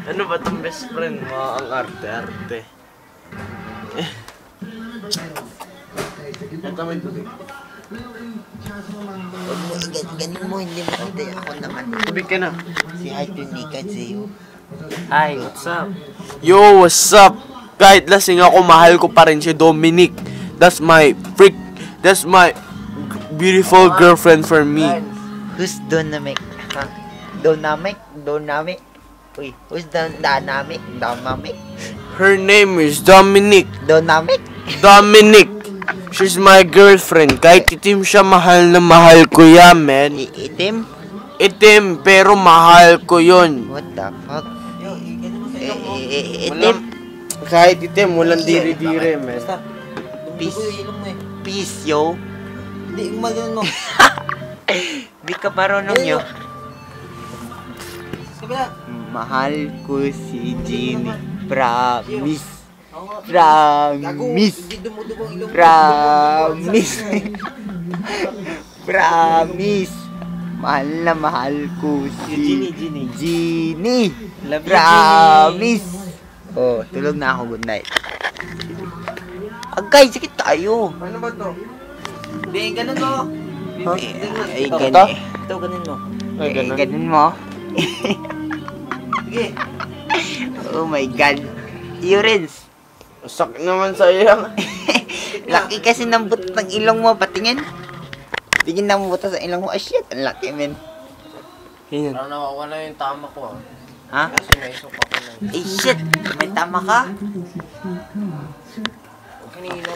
Ano ba itong best friend mo? Ang arte-arte. Ito may tubig. Huwag mo, ganun mo, hindi mo hindi ako naman. Tubig ka na. Si Hi to Nika sa'yo. Hi, what's up? Yo, what's up? Kahit lasing ako, mahal ko pa rin si Dominic. That's my beautiful girlfriend for me. Who's Dynamic? Huh? Dynamic? Uy, who's Dynamic? Her name is Dominic. Dynamic? Dominic. She's my girlfriend. Kahit itim siya, mahal na mahal ko yan, man. Itim? Itim, pero mahal ko yun. What the fuck? Itim? Kahit itim, walang diri-diri, man. Peace, yo. Hindi, umagalun mo. Di ka marunong yo. Sabi na. Mahal ko si Ginny. Promise. Promise. Promise. Promise. Mahal na mahal ko si Ginny. Promise. Oh, tulog na ako. Good night. Agay, sakit tayo. Ano ba to? Hindi, ganun mo. Ay, ganun. Ito, ganun mo. Ay, ganun. Ganun mo. Sige. Oh my God. Urines. Sakit naman sa iyo. Laki kasi ng buto ng ilong mo. Patingin. Tingin na buto sa ilong mo. Ah, shit. Ang laki, men. Yan. Parang nawawala yung tama ko. Ha? Kasi may isok ako na. Eh, shit. May tama ka? Kanina